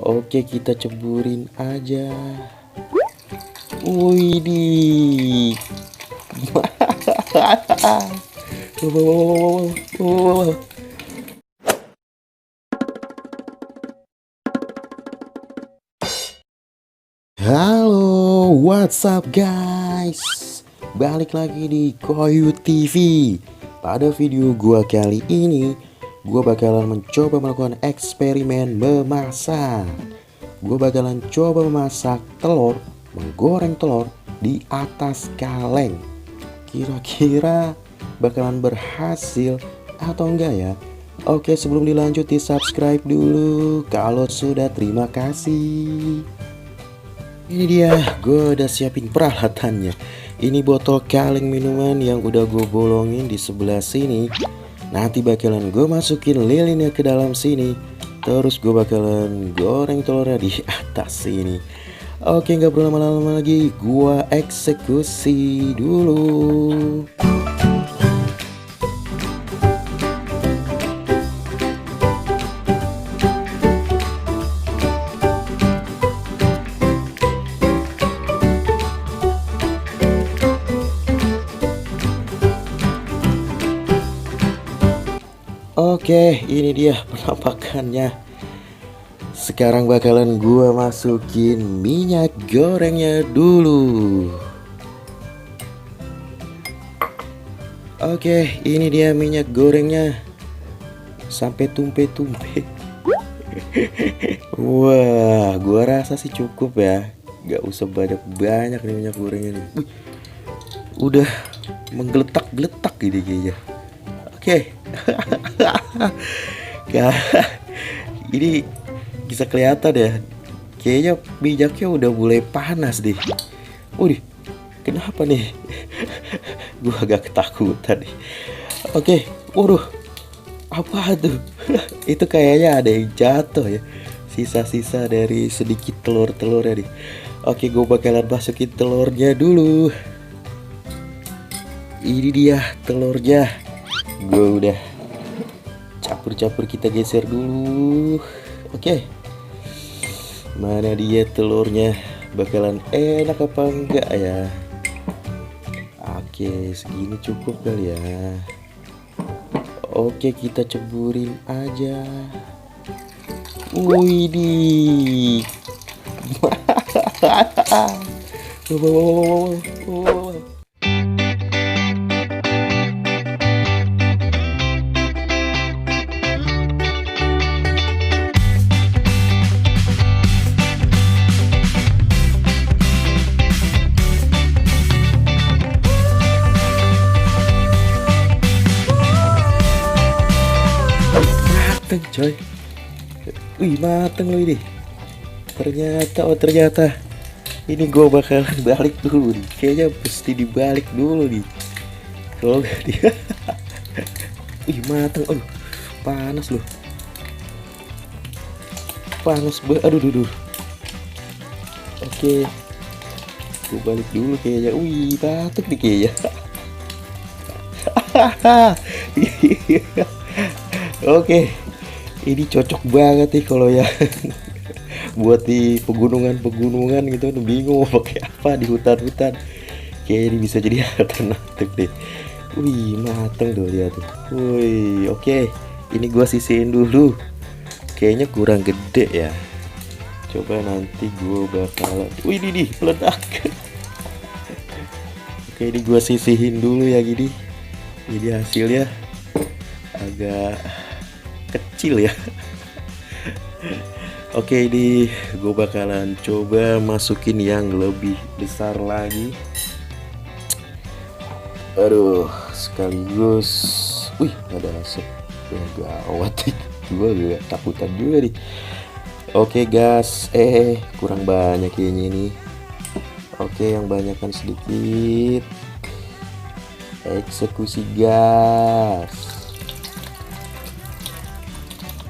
Oke, kita ceburin aja. Widih. Halo, what's up guys? Balik lagi di Koyu TV. Pada video gua kali ini, gua bakalan mencoba melakukan eksperimen memasak. Gua bakalan coba memasak telur, menggoreng telur di atas kaleng. Kira-kira bakalan berhasil atau enggak ya? Oke, sebelum dilanjut di subscribe dulu. Kalau sudah, terima kasih. Ini dia, gue udah siapin peralatannya. Ini botol kaleng minuman yang udah gue bolongin di sebelah sini. Nanti bakalan gue masukin lilinnya ke dalam sini. Terus gue bakalan goreng telurnya di atas sini. Oke, gak perlu lama-lama lagi, gue eksekusi dulu. Oke, ini dia penampakannya. Sekarang bakalan gua masukin minyak gorengnya dulu. Oke, ini dia minyak gorengnya. Sampai tumpe-tumpe. Wah, gua rasa sih cukup ya. Gak usah banyak-banyak nih minyak gorengnya nih. Udah menggeletak-geletak ini kayaknya. Oke. Ini bisa kelihatan ya. Kayaknya minyaknya udah mulai panas deh. Waduh, kenapa nih? Gua agak ketakutan nih. Oke, waduh, apa tuh? Itu kayaknya ada yang jatuh ya. Sisa-sisa dari sedikit telur-telurnya nih. Oke, gue bakalan masukin telurnya dulu. Ini dia telurnya. Gue udah campur-campur, kita geser dulu. Oke, mana dia telurnya? Bakalan enak apa enggak ya? Oke, segini cukup kali ya. Oke, kita ceburin aja. Widih. Mateng coy. Wih, mateng loh ini. Ternyata ini gue bakalan balik dulu nih. Kayaknya mesti dibalik dulu nih. Kalau nggak dia. Wih, mateng. Aduh, panas loh. Aduh. Oke, gue balik dulu kayaknya. Wih, mateng nih kayaknya. Oke, ini cocok banget nih kalau ya buat di pegunungan gitu, bingung mau pakai apa di hutan-hutan. Kayak ini bisa jadi alternatif deh. Wih, mateng tuh, lihat tuh. Wih, oke. Ini gua sisihin dulu. Kayaknya kurang gede ya. Coba nanti gua bakalan. Wih, ini nih meledak. Oke, ini gua sisihin dulu ya gini. Ini hasilnya agak kecil ya. Oke, ini gue bakalan coba masukin yang lebih besar lagi. Aduh, sekaligus. Wih, ada asap. Ya, gawat nih. Gue agak takutan juga nih. Oke gas, kurang banyak kayaknya ini. Oke, yang banyak kan sedikit. Eksekusi gas.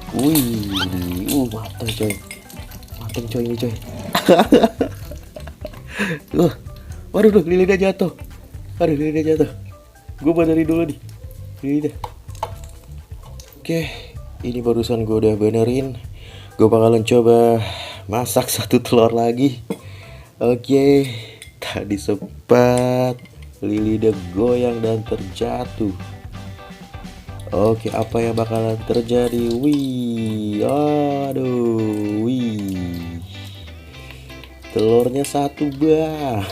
Wih, mateng coy ini coy. Waduh, lilinnya jatuh. Gue benerin dulu nih lilinnya. Oke, ini barusan gue udah benerin. Gue bakalan coba masak satu telur lagi. Oke, tadi sempat lili dia goyang dan terjatuh. Oke, apa yang bakalan terjadi? Wih, aduh, wih, telurnya satu bah.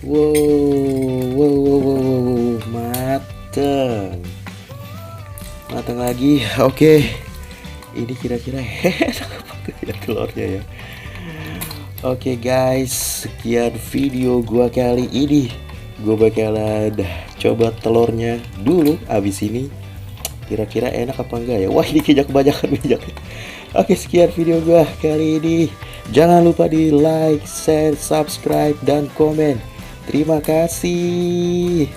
Wow, mateng, mateng lagi. Oke, ini kira-kira enak apa ya telurnya ya. Oke guys, sekian video gua kali ini. Gua bakalan coba telurnya dulu abis ini. Kira-kira enak apa enggak ya? Wah, ini kayaknya kebanyakan minyak. Oke, sekian video gua kali ini. Jangan lupa di like, share, subscribe, dan komen. Terima kasih.